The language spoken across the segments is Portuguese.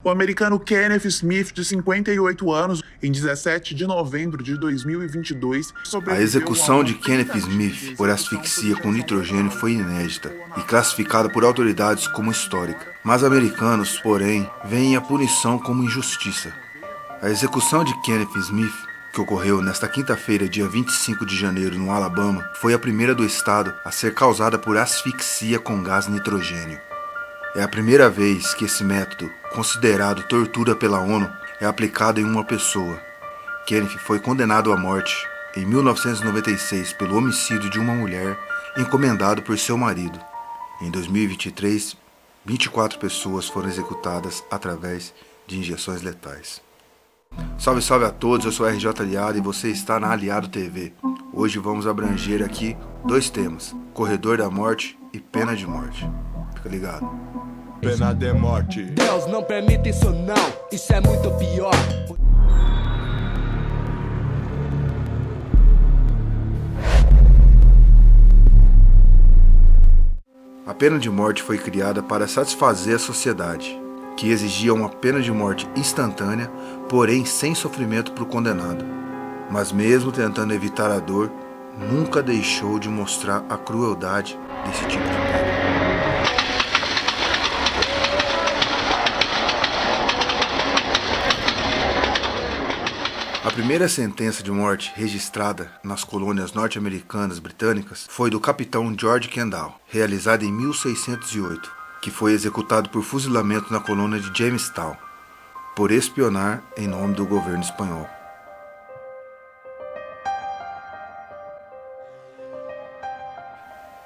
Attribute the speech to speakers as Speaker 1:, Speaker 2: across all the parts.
Speaker 1: O americano Kenneth Smith, de 58 anos, em 17 de novembro de 2022,
Speaker 2: A execução de Kenneth Smith por asfixia com nitrogênio foi inédita e classificada por autoridades como histórica. Mas americanos, porém, veem a punição como injustiça. A execução de Kenneth Smith, que ocorreu nesta quinta-feira, dia 25 de janeiro, no Alabama, foi a primeira do estado a ser causada por asfixia com gás nitrogênio. É a primeira vez que esse método, considerado tortura pela ONU, é aplicado em uma pessoa. Kenneth foi condenado à morte em 1996 pelo homicídio de uma mulher encomendado por seu marido. Em 2023, 24 pessoas foram executadas através de injeções letais. Salve, salve a todos, eu sou RJ Aliado e você está na Aliado TV. Hoje vamos abranger aqui dois temas, corredor da morte e pena de morte. Fica ligado.
Speaker 3: Pena de morte.
Speaker 4: Deus não permite isso não, isso é muito pior.
Speaker 2: A pena de morte foi criada para satisfazer a sociedade, que exigia uma pena de morte instantânea, porém sem sofrimento para o condenado. Mas mesmo tentando evitar a dor, nunca deixou de mostrar a crueldade desse tipo de pena. A primeira sentença de morte registrada nas colônias norte-americanas britânicas foi do capitão George Kendall, realizada em 1608, que foi executado por fuzilamento na colônia de Jamestown, por espionar em nome do governo espanhol.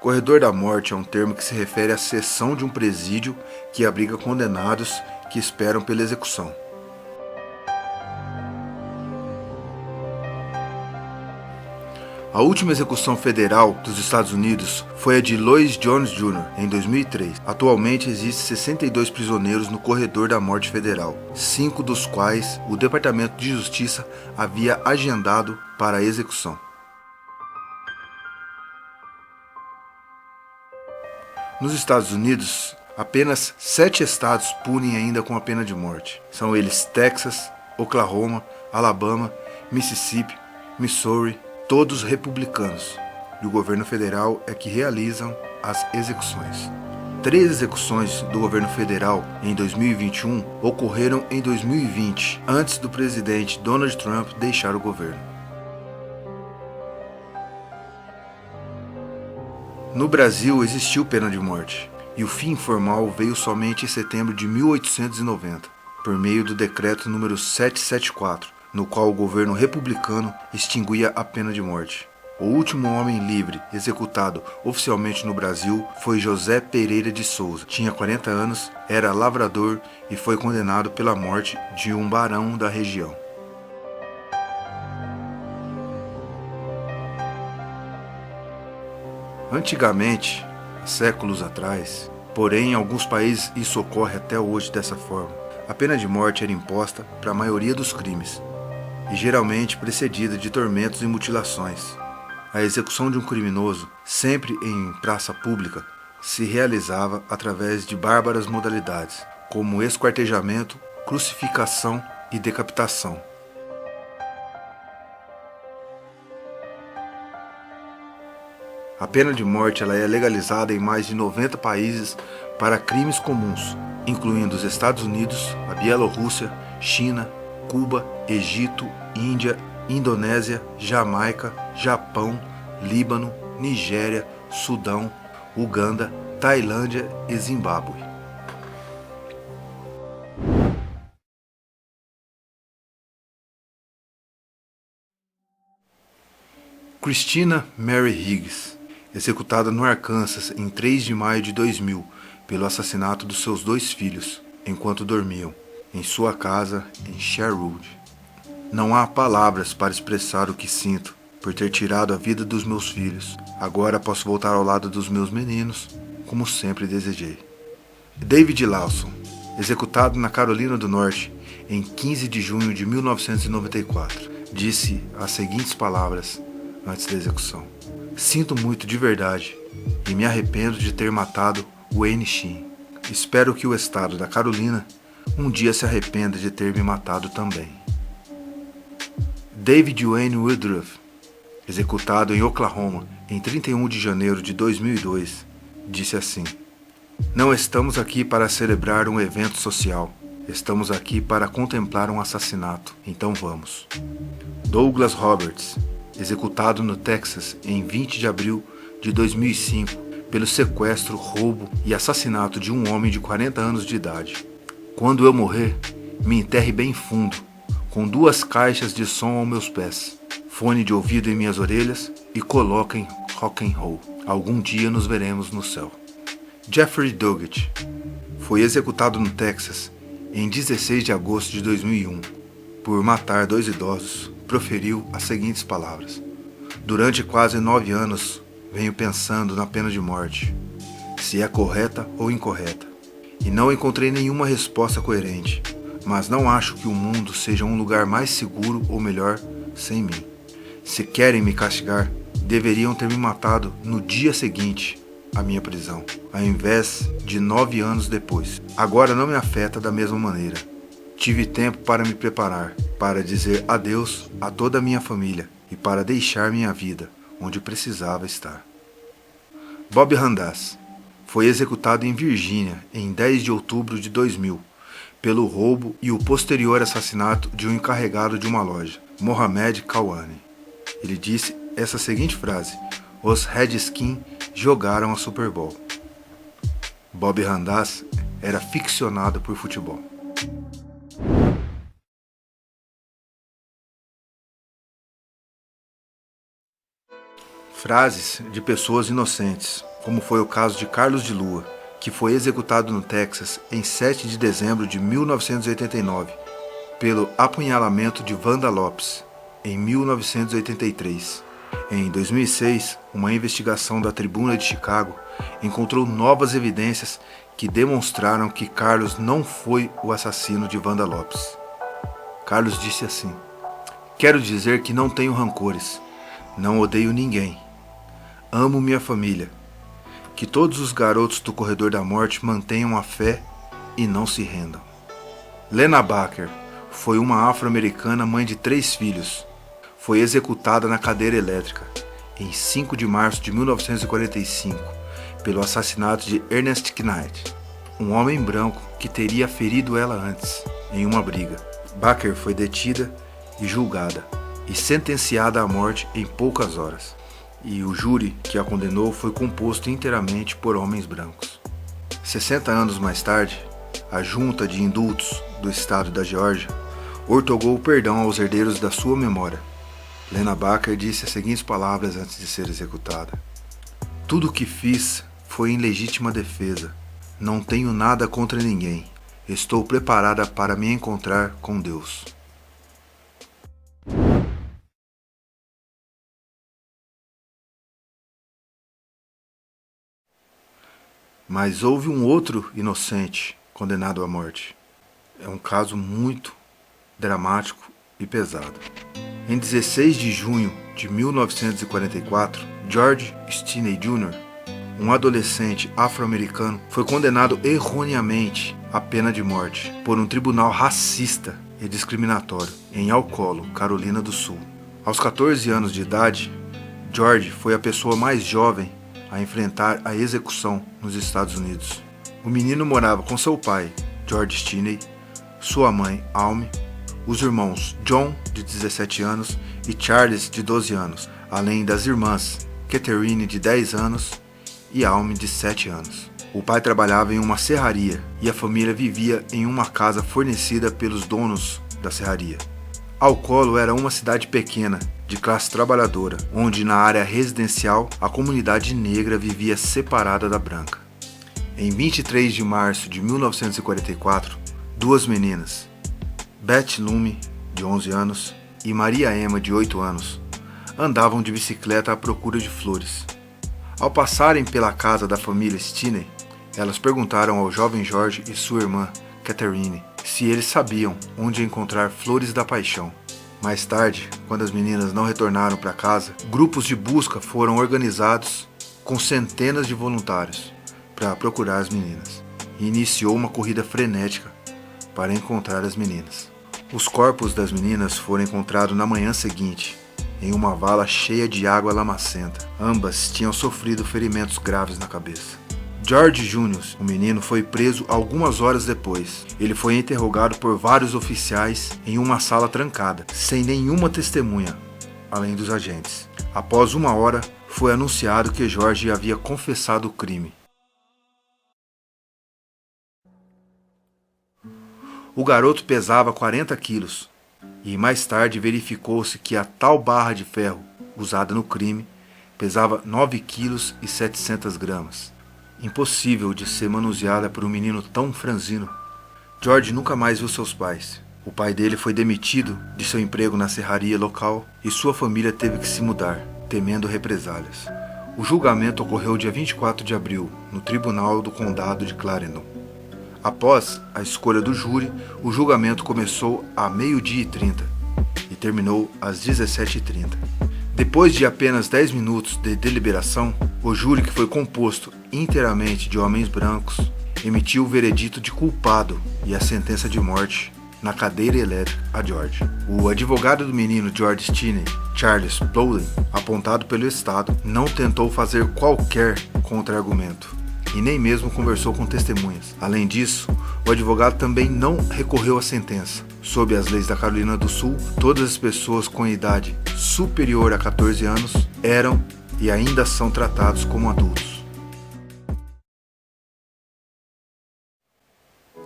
Speaker 2: Corredor da morte é um termo que se refere à seção de um presídio que abriga condenados que esperam pela execução. A última execução federal dos Estados Unidos foi a de Louis Jones Jr. em 2003. Atualmente existem 62 prisioneiros no corredor da morte federal, 5 dos quais o Departamento de Justiça havia agendado para a execução. Nos Estados Unidos, apenas 7 estados punem ainda com a pena de morte. São eles Texas, Oklahoma, Alabama, Mississippi, Missouri, todos republicanos, e o governo federal é que realizam as execuções. 3 execuções do governo federal em 2021 ocorreram em 2020, antes do presidente Donald Trump deixar o governo. No Brasil existiu pena de morte, e o fim formal veio somente em setembro de 1890, por meio do decreto número 774, no qual o governo republicano extinguia a pena de morte. O último homem livre executado oficialmente no Brasil foi José Pereira de Souza. Tinha 40 anos, era lavrador e foi condenado pela morte de um barão da região. Antigamente, há séculos atrás, porém em alguns países isso ocorre até hoje dessa forma, a pena de morte era imposta para a maioria dos crimes, e geralmente precedida de tormentos e mutilações. A execução de um criminoso, sempre em praça pública, se realizava através de bárbaras modalidades, como esquartejamento, crucificação e decapitação. A pena de morte ela é legalizada em mais de 90 países para crimes comuns, incluindo os Estados Unidos, a Bielorrússia, China, Cuba, Egito, Índia, Indonésia, Jamaica, Japão, Líbano, Nigéria, Sudão, Uganda, Tailândia e Zimbábue. Christina Mary Higgs, executada no Arkansas em 3 de maio de 2000 pelo assassinato dos seus 2 filhos, enquanto dormiam em sua casa em Sherwood. Não há palavras para expressar o que sinto por ter tirado a vida dos meus filhos. Agora posso voltar ao lado dos meus meninos, como sempre desejei. David Lawson, executado na Carolina do Norte em 15 de junho de 1994, disse as seguintes palavras antes da execução: "Sinto muito de verdade e me arrependo de ter matado Wayne Sheen. Espero que o estado da Carolina um dia se arrependa de ter me matado também. David Wayne Woodruff, executado em Oklahoma em 31 de janeiro de 2002, disse assim: "Não estamos aqui para celebrar um evento social. Estamos aqui para contemplar um assassinato. Então vamos." Douglas Roberts, executado no Texas em 20 de abril de 2005 pelo sequestro, roubo e assassinato de um homem de 40 anos de idade. "Quando eu morrer, me enterre bem fundo, com 2 caixas de som aos meus pés, fone de ouvido em minhas orelhas e coloquem rock and roll. Algum dia nos veremos no céu." Jeffrey Doggett foi executado no Texas em 16 de agosto de 2001. Por matar 2 idosos, proferiu as seguintes palavras: "Durante quase 9 anos, venho pensando na pena de morte, se é correta ou incorreta, e não encontrei nenhuma resposta coerente, mas não acho que o mundo seja um lugar mais seguro ou melhor sem mim. Se querem me castigar, deveriam ter me matado no dia seguinte à minha prisão, ao invés de 9 anos depois. Agora não me afeta da mesma maneira. Tive tempo para me preparar, para dizer adeus a toda a minha família e para deixar minha vida onde precisava estar." Bob Randas foi executado em Virgínia em 10 de outubro de 2000 pelo roubo e o posterior assassinato de um encarregado de uma loja, Mohamed Kawani. Ele disse essa seguinte frase: "Os Redskins jogaram a Super Bowl." Bob Randas era ficcionado por futebol. Frases de pessoas inocentes, como foi o caso de Carlos de Lua, que foi executado no Texas em 7 de dezembro de 1989, pelo apunhalamento de Wanda Lopes, em 1983. Em 2006, uma investigação da Tribuna de Chicago encontrou novas evidências que demonstraram que Carlos não foi o assassino de Wanda Lopes. Carlos disse assim: "Quero dizer que não tenho rancores, não odeio ninguém. Amo minha família. Que todos os garotos do corredor da morte mantenham a fé e não se rendam." Lena Baker foi uma afro-americana mãe de 3 filhos. Foi executada na cadeira elétrica em 5 de março de 1945 pelo assassinato de Ernest Knight, um homem branco que teria ferido ela antes, em uma briga. Baker foi detida e julgada e sentenciada à morte em poucas horas, e o júri que a condenou foi composto inteiramente por homens brancos. 60 anos mais tarde, a Junta de Indultos do Estado da Geórgia ortogou o perdão aos herdeiros da sua memória. Lena Baker disse as seguintes palavras antes de ser executada: "Tudo o que fiz foi em legítima defesa. Não tenho nada contra ninguém. Estou preparada para me encontrar com Deus." Mas houve um outro inocente condenado à morte. É um caso muito dramático e pesado. Em 16 de junho de 1944, George Stinney Jr., um adolescente afro-americano, foi condenado erroneamente à pena de morte por um tribunal racista e discriminatório em Alcolo, Carolina do Sul. Aos 14 anos de idade, George foi a pessoa mais jovem a enfrentar a execução nos Estados Unidos. O menino morava com seu pai, George Stinney, sua mãe, Alme, os irmãos John, de 17 anos, e Charles, de 12 anos, além das irmãs Catherine, de 10 anos, e Alme, de 7 anos. O pai trabalhava em uma serraria e a família vivia em uma casa fornecida pelos donos da serraria. Alcolo era uma cidade pequena, de classe trabalhadora, onde na área residencial a comunidade negra vivia separada da branca. Em 23 de março de 1944, 2 meninas, Beth Lume, de 11 anos, e Maria Emma, de 8 anos, andavam de bicicleta à procura de flores. Ao passarem pela casa da família Stinney, elas perguntaram ao jovem George e sua irmã, Catherine, se eles sabiam onde encontrar flores da paixão. Mais tarde, quando as meninas não retornaram para casa, grupos de busca foram organizados com centenas de voluntários para procurar as meninas, e iniciou uma corrida frenética para encontrar as meninas. Os corpos das meninas foram encontrados na manhã seguinte, em uma vala cheia de água lamacenta. Ambas tinham sofrido ferimentos graves na cabeça. George Jr., o menino, foi preso algumas horas depois. Ele foi interrogado por vários oficiais em uma sala trancada, sem nenhuma testemunha, além dos agentes. Após uma hora, foi anunciado que George havia confessado o crime. O garoto pesava 40 quilos e mais tarde verificou-se que a tal barra de ferro usada no crime pesava 9 quilos e 700 gramas. Impossível de ser manuseada por um menino tão franzino. George nunca mais viu seus pais. O pai dele foi demitido de seu emprego na serraria local e sua família teve que se mudar, temendo represálias. O julgamento ocorreu dia 24 de abril, no Tribunal do Condado de Clarendon. Após a escolha do júri, o julgamento começou a 12h30 e terminou às 17h30. Depois de apenas 10 minutos de deliberação, o júri, que foi composto inteiramente de homens brancos, emitiu o veredito de culpado e a sentença de morte na cadeira elétrica a George. O advogado do menino George Stinney, Charles Plowden, apontado pelo Estado, não tentou fazer qualquer contra-argumento e nem mesmo conversou com testemunhas. Além disso, o advogado também não recorreu à sentença. Sob as leis da Carolina do Sul, todas as pessoas com idade superior a 14 anos eram e ainda são tratados como adultos.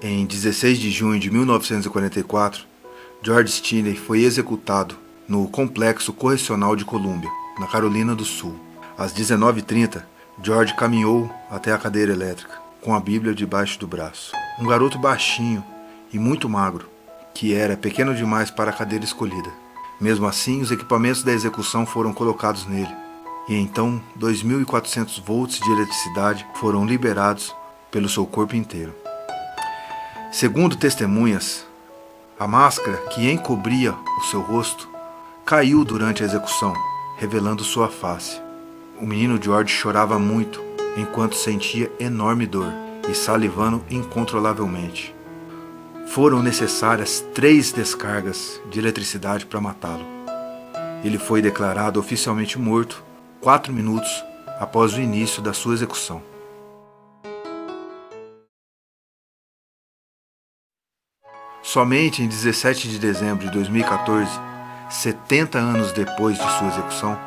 Speaker 2: Em 16 de junho de 1944, George Stinney foi executado no Complexo Correcional de Columbia, na Carolina do Sul. Às 19h30, George caminhou até a cadeira elétrica, com a Bíblia debaixo do braço. Um garoto baixinho e muito magro, que era pequeno demais para a cadeira escolhida. Mesmo assim, os equipamentos da execução foram colocados nele, e então 2.400 volts de eletricidade foram liberados pelo seu corpo inteiro. Segundo testemunhas, a máscara que encobria o seu rosto caiu durante a execução, revelando sua face. O menino George chorava muito enquanto sentia enorme dor e salivando incontrolavelmente. Foram necessárias 3 descargas de eletricidade para matá-lo. Ele foi declarado oficialmente morto 4 minutos após o início da sua execução. Somente em 17 de dezembro de 2014, 70 anos depois de sua execução,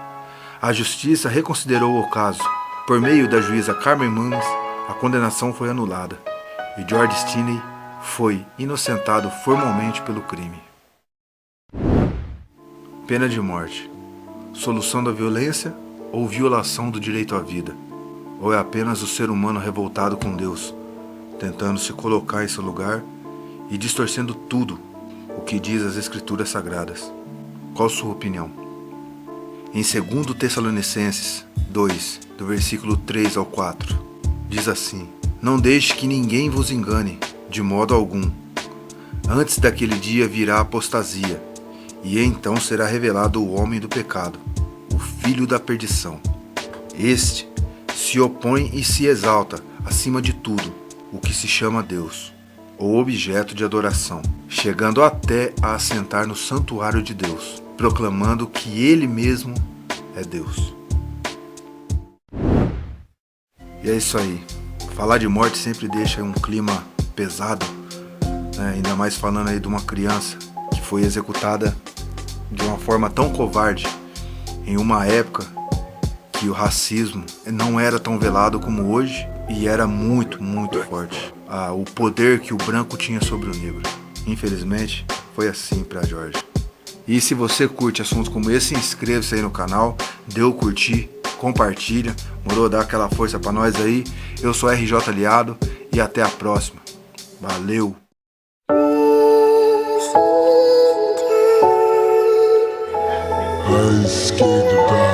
Speaker 2: a justiça reconsiderou o caso. Por meio da juíza Carmen Nunes, a condenação foi anulada e George Stinney foi inocentado formalmente pelo crime. Pena de morte. Solução da violência ou violação do direito à vida? Ou é apenas o ser humano revoltado com Deus, tentando se colocar em seu lugar e distorcendo tudo o que diz as Escrituras Sagradas? Qual sua opinião? Em 2 Tessalonicenses 2, do versículo 3 ao 4, diz assim: Não deixe que ninguém vos engane, de modo algum. Antes daquele dia virá a apostasia, e então será revelado o homem do pecado, o filho da perdição. Este se opõe e se exalta acima de tudo o que se chama Deus, ou objeto de adoração, chegando até a assentar no santuário de Deus, proclamando que Ele mesmo é Deus. E é isso aí. Falar de morte sempre deixa um clima pesado, né? Ainda mais falando aí de uma criança que foi executada de uma forma tão covarde, em uma época que o racismo não era tão velado como hoje e era muito, muito forte. O poder que o branco tinha sobre o negro. Infelizmente, foi assim para George. E se você curte assuntos como esse, inscreva-se aí no canal, dê o curtir, compartilha, morou, dá aquela força para nós aí. Eu sou RJ Aliado e até a próxima. Valeu!
Speaker 3: I skated down.